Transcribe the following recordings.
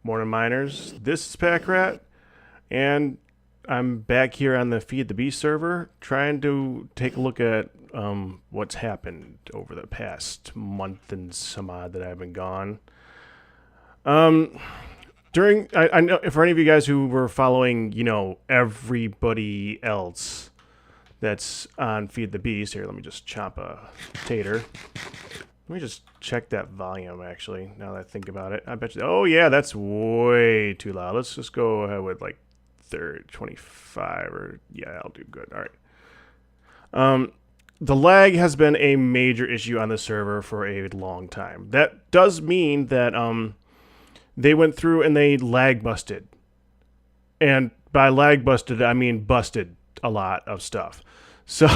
Morning miners, this is Pakratt, and I'm back here on the Feed the Beast server trying to take a look at what's happened over the past month and some odd that I've been gone. Um, I know for any of you guys who were following, everybody else that's on Feed the Beast, here, let me just chop a tater. Let me just check that volume, actually, now that I think about it. I bet you... Oh, yeah, that's way too loud. Let's just go ahead with, 25, or... Yeah, I'll do good. All right. The lag has been a major issue on the server for a long time. That does mean that they went through and they lag busted. And by lag busted, I mean busted a lot of stuff. So...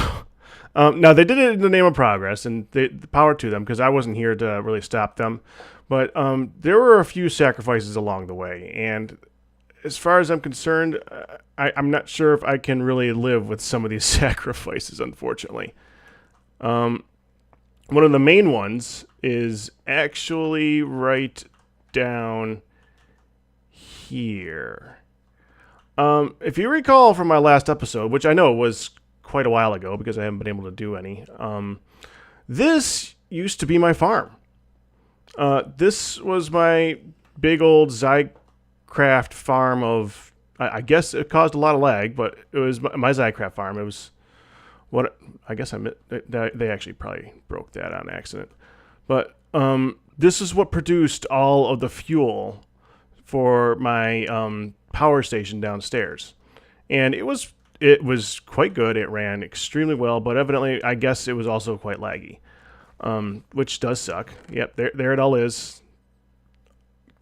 now, they did it in the name of progress, and the power to them, because I wasn't here to really stop them. But there were a few sacrifices along the way, and as far as I'm concerned, I'm not sure if I can really live with some of these sacrifices, unfortunately. One of the main ones is actually right down here. If you recall from my last episode, which I know was quite a while ago because I haven't been able to do any. This used to be my farm. This was my big old Zycraft farm of... I guess it caused a lot of lag, but it was my Zycraft farm. It was what... I guess they actually probably broke that on accident. But this is what produced all of the fuel for my power station downstairs. And it was quite good. It ran extremely well, but evidently, I guess it was also quite laggy, which does suck. Yep, there it all is.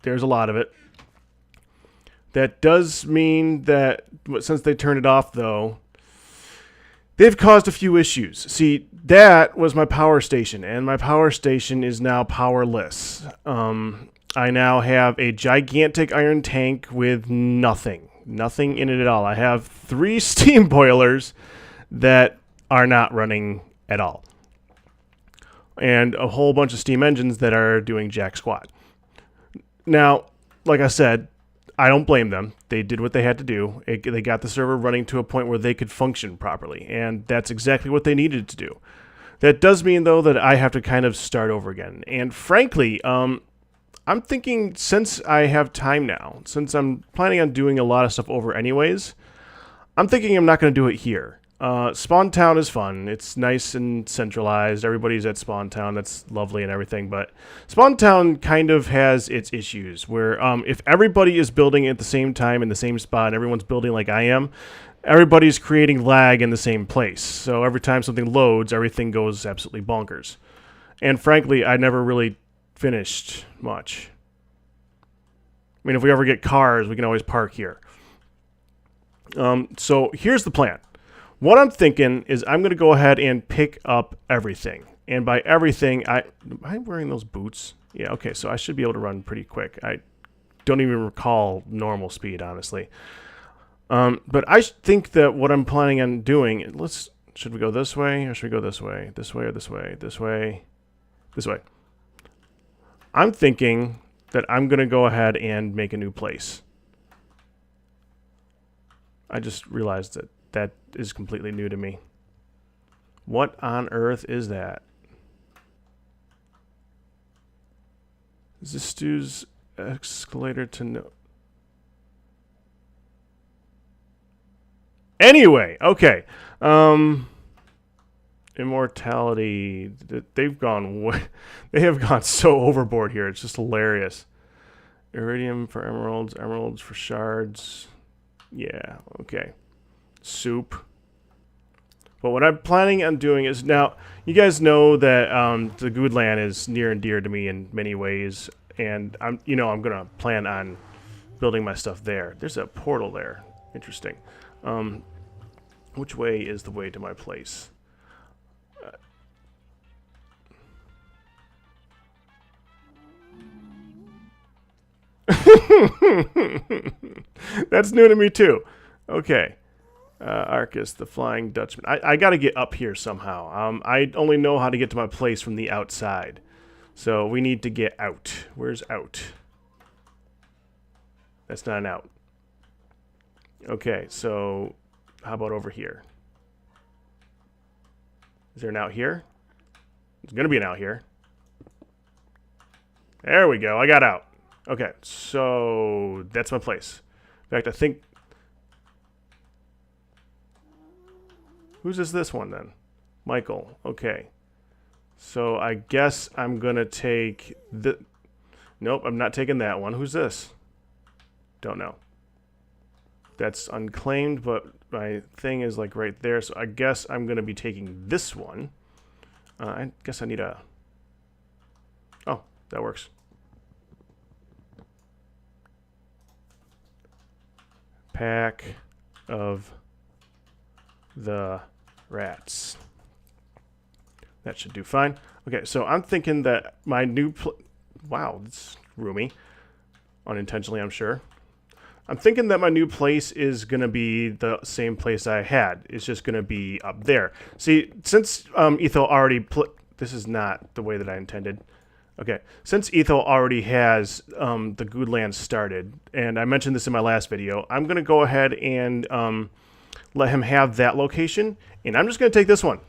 There's a lot of it. That does mean that since they turned it off, though, they've caused a few issues. See, that was my power station, and my power station is now powerless. I now have a gigantic iron tank with nothing in it at all. I have 3 steam boilers that are not running at all, and a whole bunch of steam engines that are doing jack squat. Now, like I said, I don't blame them. They did what they had to do. They got the server running to a point where they could function properly, and that's exactly what they needed to do. That does mean, though, that I have to kind of start over again. And frankly, I'm thinking, since I have time now, since I'm planning on doing a lot of stuff over anyways, I'm thinking I'm not going to do it here. Spawn Town is fun. It's nice and centralized. Everybody's at Spawn Town. That's lovely and everything. But Spawn Town kind of has its issues where if everybody is building at the same time in the same spot and everyone's building like I am, everybody's creating lag in the same place. So every time something loads, everything goes absolutely bonkers. And frankly, I never really finished much. I mean, if we ever get cars, we can always park here. So here's the plan. What I'm thinking is I'm going to go ahead and pick up everything. And by everything, am I wearing those boots? Yeah, okay, so I should be able to run pretty quick. I don't even recall normal speed, honestly. But I think that what I'm planning on doing, should we go this way, or should we go this way? This way or this way? This way? This way. I'm thinking that I'm going to go ahead and make a new place. I just realized that that is completely new to me. What on earth is that? Is this Stu's escalator to no... Anyway, okay. Immortality. They have gone so overboard here. It's just hilarious. Iridium for emeralds, emeralds for shards. Yeah, okay. Soup. But what I'm planning on doing is, now, you guys know that the Guudites is near and dear to me in many ways, and I'm gonna plan on building my stuff there. There's a portal there. Interesting. Which way is the way to my place? That's new to me too. Okay. Arcus, the Flying Dutchman. I got to get up here somehow. I only know how to get to my place from the outside. So we need to get out. Where's out? That's not an out. Okay, so how about over here? Is there an out here? There's going to be an out here. There we go. I got out. Okay, so that's my place. In fact, I think... Whose is this one then? Michael. Okay. So I guess I'm going to take the... Nope, I'm not taking that one. Who's this? Don't know. That's unclaimed, but my thing is like right there. So I guess I'm going to be taking this one. I guess I need a... Oh, that works. Pack of the rats. That should do fine. Okay, so I'm thinking that my new... Wow, it's roomy. Unintentionally, I'm sure. I'm thinking that my new place is going to be the same place I had. It's just going to be up there. See, since Etho already... This is not the way that I intended. Okay, since Etho already has the Guudites started, and I mentioned this in my last video, I'm going to go ahead and let him have that location, and I'm just going to take this one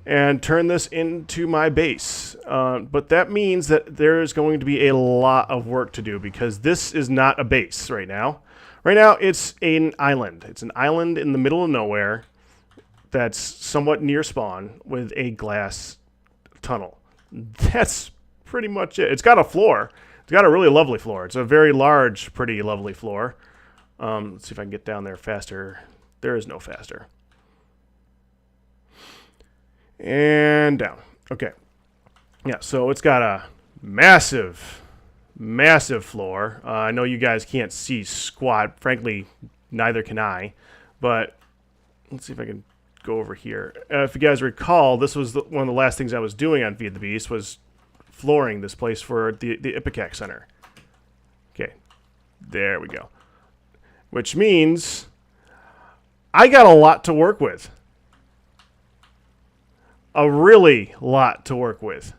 and turn this into my base. But that means that there is going to be a lot of work to do because this is not a base right now. Right now, it's an island. It's an island in the middle of nowhere that's somewhat near spawn with a glass tunnel. That's pretty much it. It's got a floor. It's got a really lovely floor. It's a very large, pretty lovely floor. Let's see if I can get down there faster. There is no faster. And down. Okay. Yeah, so it's got a massive, massive floor. I know you guys can't see squat. Frankly, neither can I. But let's see if I can go over here. If you guys recall, this was one of the last things I was doing on Feed the Beast was flooring this place for the Ipecac Center. Okay. There we go. Which means I got a lot to work with. A really lot to work with.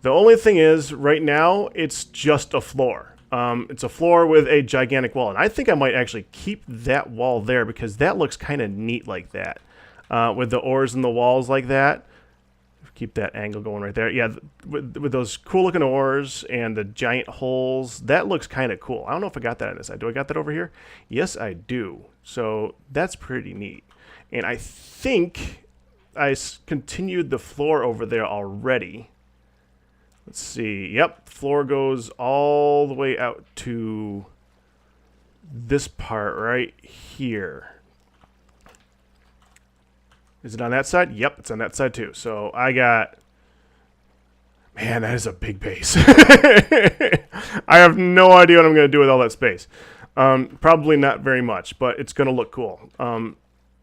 The only thing is, right now, it's just a floor. It's a floor with a gigantic wall. And I think I might actually keep that wall there because that looks kind of neat like that. With the oars and the walls like that. Keep that angle going right there. Yeah, with those cool looking oars and the giant holes, that looks kind of cool. I don't know if I got that on this side. Do I got that over here? Yes, I do. So that's pretty neat. And I think I continued the floor over there already. Let's see. Yep, floor goes all the way out to this part right here. Is it on that side? Yep, it's on that side too. So I got... Man, that is a big base. I have no idea what I'm going to do with all that space. Probably not very much, but it's going to look cool.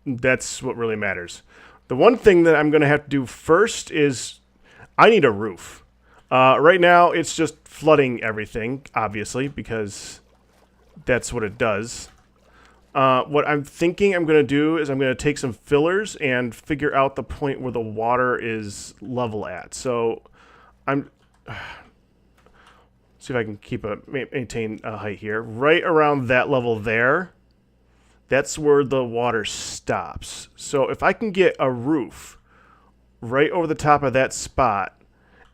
That's what really matters. The one thing that I'm going to have to do first is I need a roof. Right now, it's just flooding everything, obviously, because that's what it does. What I'm thinking I'm going to do is I'm going to take some fillers and figure out the point where the water is level at. So I'm... see if I can maintain a height here. Right around that level there, that's where the water stops. So if I can get a roof right over the top of that spot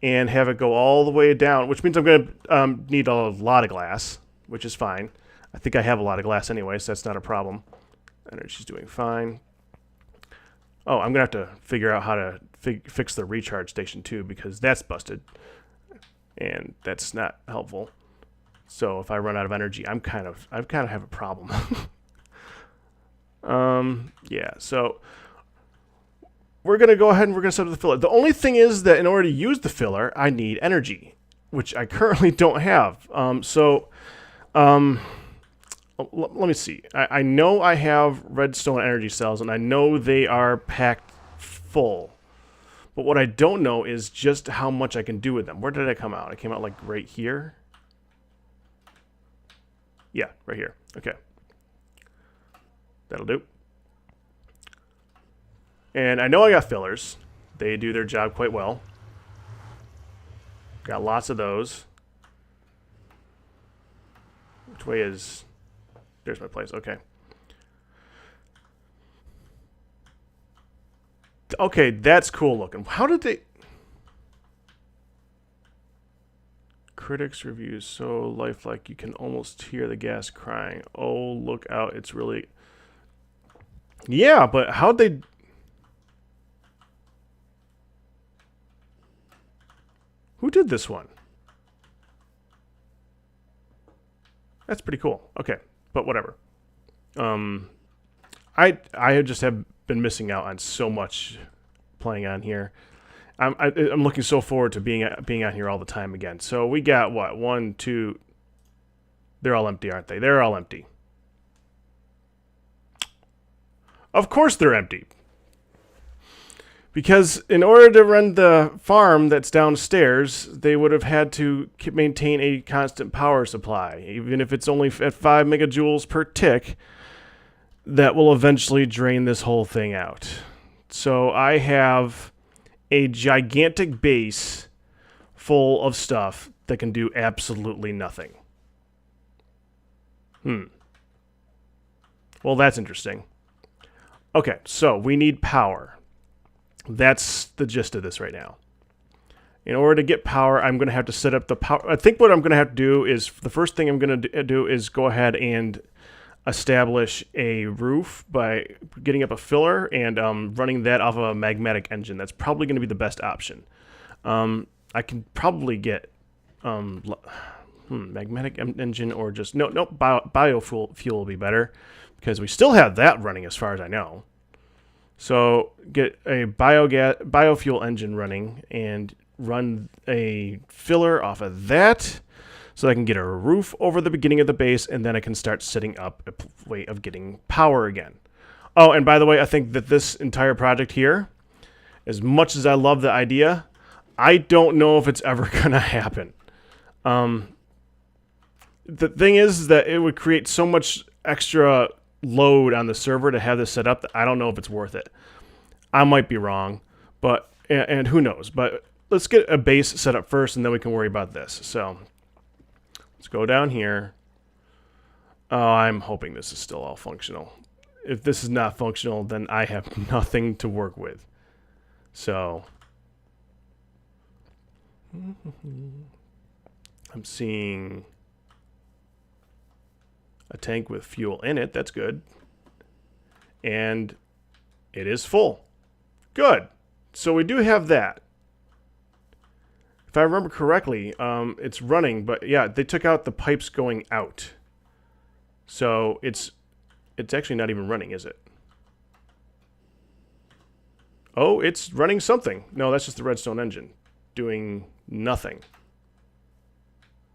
and have it go all the way down, which means I'm going to need a lot of glass, which is fine. I think I have a lot of glass anyway, so that's not a problem. Energy's doing fine. Oh, I'm going to have to figure out how to fix the recharge station too, because that's busted. And that's not helpful. So if I run out of energy, I kind of have a problem. Yeah, so we're going to go ahead and we're going to set up the filler. The only thing is that in order to use the filler, I need energy, which I currently don't have. Let me see. I know I have redstone energy cells, and I know they are packed full. But what I don't know is just how much I can do with them. Where did I come out? I came out like right here. Yeah, right here. Okay. That'll do. And I know I got fillers. They do their job quite well. Got lots of those. Which way is... There's my place. Okay. Okay, that's cool looking. How did they... Critics reviews so lifelike you can almost hear the gas crying. Oh, look out. It's really... Yeah, but how'd they... Who did this one? That's pretty cool. Okay, but whatever. I just have been missing out on so much playing on here. I'm looking so forward to being on here all the time again. So we got what? 1, 2. They're all empty, aren't they? They're all empty. Of course they're empty. Because in order to run the farm that's downstairs, they would have had to maintain a constant power supply. Even if it's only at 5 megajoules per tick, that will eventually drain this whole thing out. So I have a gigantic base full of stuff that can do absolutely nothing. Well, that's interesting. Okay, so we need power. That's the gist of this right now. In order to get power, I'm going to have to set up the power. I think what I'm going to have to do is, the first thing I'm going to do is go ahead and establish a roof by getting up a filler and running that off of a magmatic engine. That's probably going to be the best option. I can probably get magmatic engine or just biofuel will be better because we still have that running as far as I know. So get a biofuel engine running and run a filler off of that so I can get a roof over the beginning of the base, and then I can start setting up a way of getting power again. Oh, and by the way, I think that this entire project here, as much as I love the idea, I don't know if it's ever going to happen. The thing is that it would create so much extra load on the server to have this set up that I don't know if it's worth it. I might be wrong, but and who knows. But let's get a base set up first, and then we can worry about this. So let's go down here. Oh, I'm hoping this is still all functional. If this is not functional, then I have nothing to work with. So I'm seeing a tank with fuel in it. That's good. And it is full. Good. So we do have that. If I remember correctly, it's running, but yeah, they took out the pipes going out. So it's actually not even running, is it? Oh, it's running something. No, that's just the redstone engine doing nothing.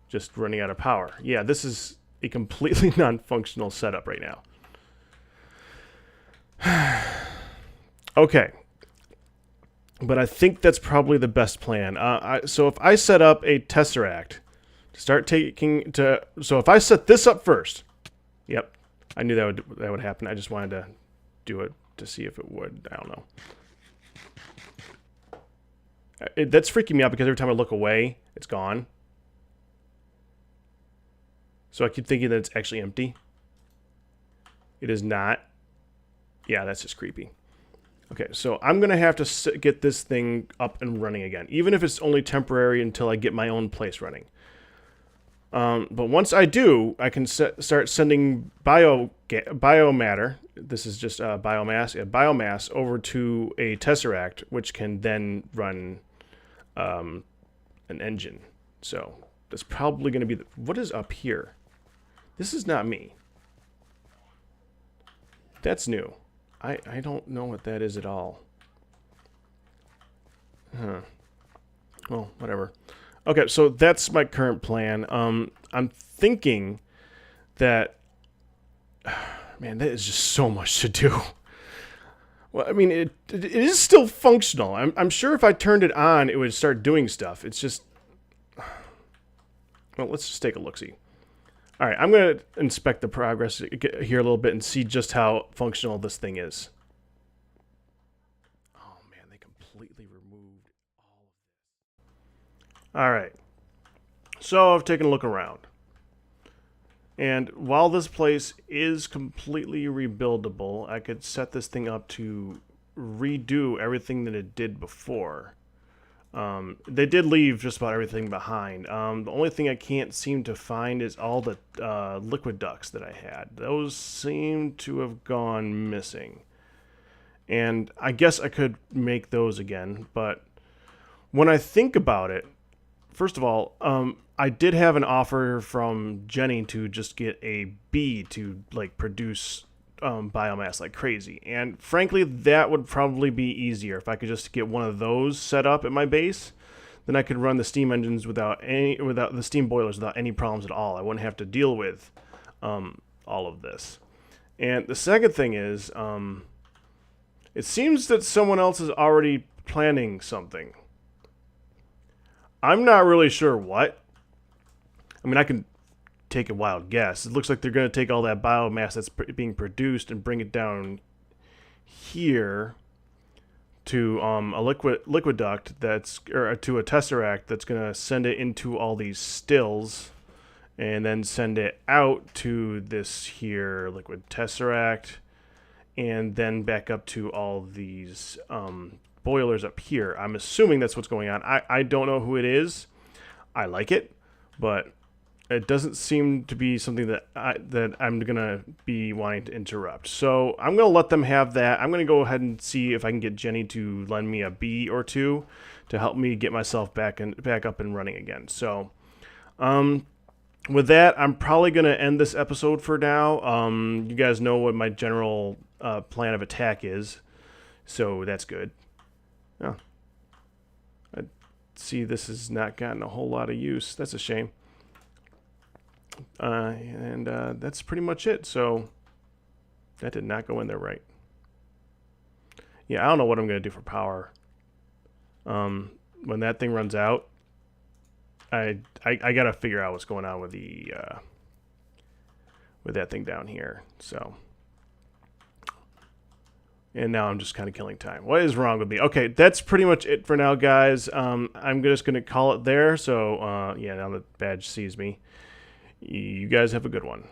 Just running out of power. Yeah, this is a completely non-functional setup right now. Okay. But I think that's probably the best plan. So if I set up a tesseract so if I set this up first. Yep. I knew that would happen. I just wanted to do it to see if it would. I don't know. That's freaking me out because every time I look away, it's gone. So I keep thinking that it's actually empty. It is not. Yeah, that's just creepy. Okay, so I'm going to have to get this thing up and running again, even if it's only temporary until I get my own place running. But once I do, I can start sending biomatter. This is just biomass over to a tesseract, which can then run an engine. So that's probably going to be what is up here? This is not me. That's new. I don't know what that is at all. Huh. Well, whatever. Okay, so that's my current plan. I'm thinking that... Man, that is just so much to do. Well, I mean, it is still functional. I'm sure if I turned it on, it would start doing stuff. It's just... Well, let's just take a look-see. All right, I'm going to inspect the progress here a little bit and see just how functional this thing is. Oh, man, they completely removed all of this. All right. So I've taken a look around. And while this place is completely rebuildable, I could set this thing up to redo everything that it did before. They did leave just about everything behind. The only thing I can't seem to find is all the liquid ducts that I had. Those seem to have gone missing. And I guess I could make those again, but when I think about it, first of all, I did have an offer from Jenny to just get a bee to like produce biomass like crazy, and frankly, that would probably be easier if I could just get one of those set up at my base. Then I could run the steam engines without the steam boilers without any problems at all. I wouldn't have to deal with all of this. And the second thing is, it seems that someone else is already planning something. I'm not really sure what. I mean, I can take a wild guess. It looks like they're going to take all that biomass that's being produced and bring it down here to a liquid duct or to a tesseract that's going to send it into all these stills and then send it out to this here liquid tesseract and then back up to all these boilers up here. I'm assuming that's what's going on. I don't know who it is. I like it, but it doesn't seem to be something that I'm gonna be wanting to interrupt. So I'm gonna let them have that. I'm gonna go ahead and see if I can get Jenny to lend me a bee or two to help me get myself back up and running again. So with that, I'm probably gonna end this episode for now. You guys know what my general plan of attack is, so that's good. Oh, I see this has not gotten a whole lot of use. That's a shame. And that's pretty much it. So that did not go in there right. Yeah, I don't know what I'm going to do for power. When that thing runs out, I got to figure out what's going on with the with that thing down here. So, and now I'm just kind of killing time. What is wrong with me? Okay, that's pretty much it for now, guys. I'm just going to call it there. So, yeah, now the badge sees me. You guys have a good one.